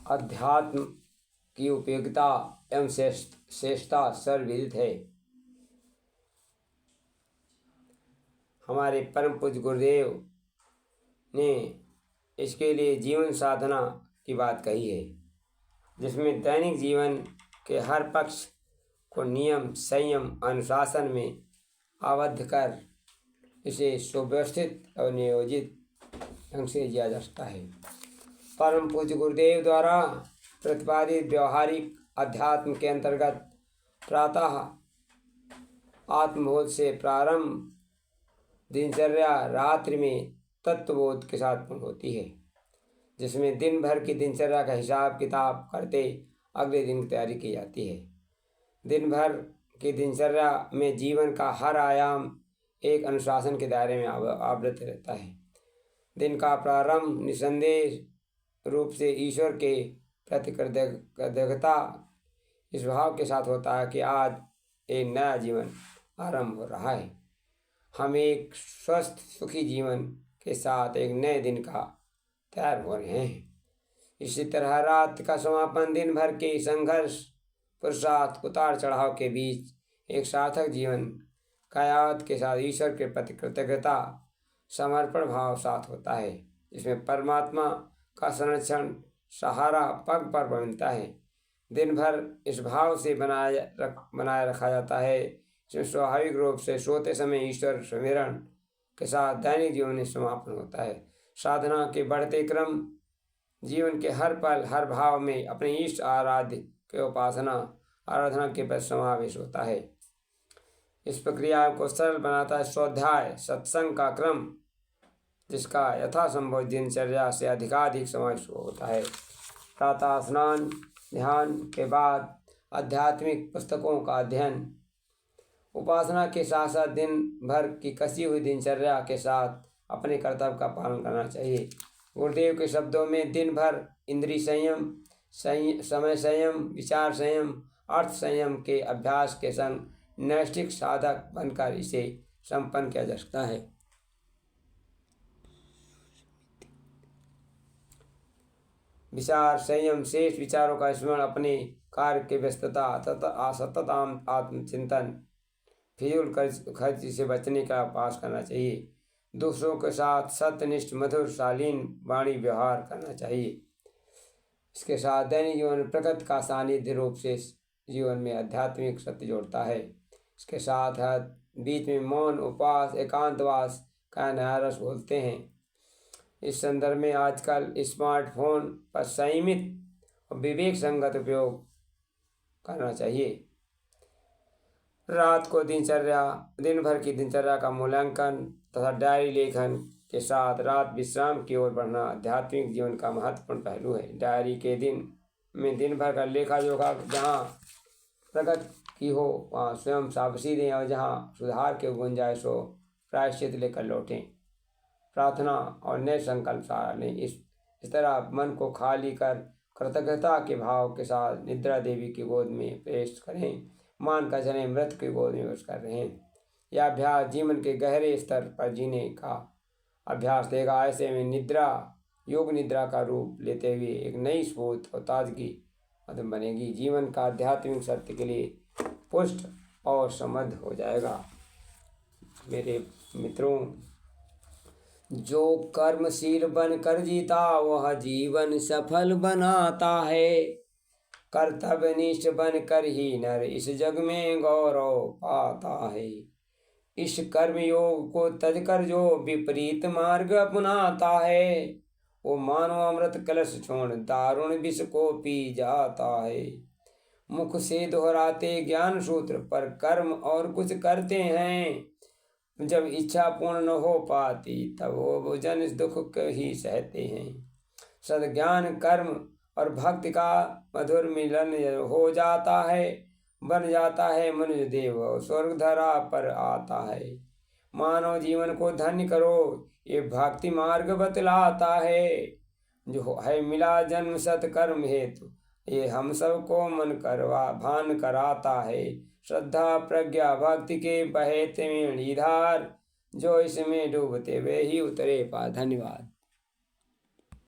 अध्यात्म की उपयोगिता एवं श्रेष्ठता सर्वविदित है। हमारे परम पूज्य गुरुदेव ने इसके लिए जीवन साधना की बात कही है, जिसमें दैनिक जीवन के हर पक्ष को नियम, संयम, अनुशासन में आबद्ध कर इसे सुव्यवस्थित और नियोजित ढंग से किया जा सकता है। परम पूज्य गुरुदेव द्वारा प्रतिपादित व्यवहारिक अध्यात्म के अंतर्गत प्रातः आत्मबोध से प्रारंभ दिनचर्या रात्रि में तत्वबोध के साथ पूर्ण होती है, जिसमें दिन भर की दिनचर्या का हिसाब किताब करते अगले दिन की तैयारी की जाती है। दिन भर की दिनचर्या में जीवन का हर आयाम एक अनुशासन के दायरे में आवृत रहता है। दिन का प्रारंभ निसंदेह रूप से ईश्वर के प्रति कृतज्ञता इस भाव के साथ होता है कि आज एक नया जीवन आरंभ हो रहा है। हम एक स्वस्थ सुखी जीवन के साथ एक नए दिन का तैयार हो रहे हैं। इसी तरह रात का समापन दिन भर के संघर्ष, पुरुषार्थ, उतार चढ़ाव के बीच एक सार्थक जीवन कायात के साथ ईश्वर के प्रति कृतज्ञता समर्पण भाव साथ होता है, जिसमें परमात्मा का संरक्षण सहारा पग पर बनता है। दिन भर इस भाव से बनाए रखा जाता है, जिसमें स्वाभाविक रूप से सोते समय ईश्वर स्मरण के साथ दैनिक जीवन में समापन होता है। साधना के बढ़ते क्रम जीवन के हर पल हर भाव में अपने इष्ट आराध्य के आराधना के प्रति समावेश होता है। इस प्रक्रिया को सरल बनाता है स्वाध्याय सत्संग का क्रम, जिसका यथासंभव दिनचर्या से अधिकाधिक समावेश होता है। प्रातः स्नान ध्यान के बाद आध्यात्मिक पुस्तकों का अध्ययन, उपासना के साथ साथ दिन भर की कसी हुई दिनचर्या के साथ अपने कर्तव्य का पालन करना चाहिए। गुरुदेव के शब्दों में दिन भर इंद्रिय संयम, समय संयम, विचार संयम, अर्थ संयम के अभ्यास के संग नैष्ठिक साधक बनकर इसे संपन्न किया जा सकता है। विचार संयम शेष विचारों का स्मरण, अपने कार्य की व्यस्तता तथा सतत आत्मचिंतन, फिजूल खर्च से बचने का प्रयास करना चाहिए। दूसरों के साथ सत्यनिष्ठ मधुर शालीन वाणी व्यवहार करना चाहिए। इसके साथ दैनिक जीवन में प्रकृति का सानिध्य रूप से जीवन में आध्यात्मिक सत्य जोड़ता है। इसके साथ बीच में मौन, उपवास, एकांतवास का नया रस बोलते हैं। इस संदर्भ में आजकल स्मार्टफोन पर संयमित और विवेक संगत उपयोग करना चाहिए। रात को दिन भर की दिनचर्या का मूल्यांकन तथा डायरी लेखन के साथ रात विश्राम की ओर बढ़ना आध्यात्मिक जीवन का महत्वपूर्ण पहलू है। डायरी के दिन भर का लेखा जोखा जहाँ प्रगति की हो वहाँ स्वयं शाबाशी दें, और जहाँ सुधार के गुंजाइश हो प्रायश्चित लेकर लौटें। प्रार्थना और नए संकल्प सहारा लें। इस तरह मन को खाली कर कृतज्ञता के भाव के साथ निद्रा देवी की गोद में प्रवेश करें। मान का चले मृत की गोद में प्रवेश कर रहे हैं। यह अभ्यास जीवन के गहरे स्तर पर जीने का अभ्यास देगा। ऐसे में निद्रा योग निद्रा का रूप लेते हुए एक नई स्फूर्ति और ताजगी बनेगी। जीवन का आध्यात्मिक सत्य के लिए पुष्ट और समृद्ध हो जाएगा। मेरे मित्रों, जो कर्मशील बनकर जीता वह जीवन सफल बनाता है। कर्तव्यनिष्ठ बनकर ही नर इस जग में गौरव पाता है। इस कर्म योग को तजकर जो विपरीत मार्ग अपनाता है, वो मानो अमृत कलश छोड़ दारुण विष को पी जाता है। मुख से दोहराते ज्ञान सूत्र पर कर्म और कुछ करते हैं। जब इच्छा पूर्ण न हो पाती तब वो जन इस दुख ही सहते हैं। सद्ज्ञान कर्म और भक्ति का मधुर मिलन हो जाता है, बन जाता है मनुष्य देव और स्वर्ग धरा पर आता है। मानव जीवन को धन्य करो ये भक्ति मार्ग बतलाता है। जो है मिला जन्म सत्कर्म हेतु ये हम सबको भान कराता है। श्रद्धा प्रज्ञा भक्ति के बहते में धार, जो इसमें डूबते वे ही उतरे पार। धन्यवाद।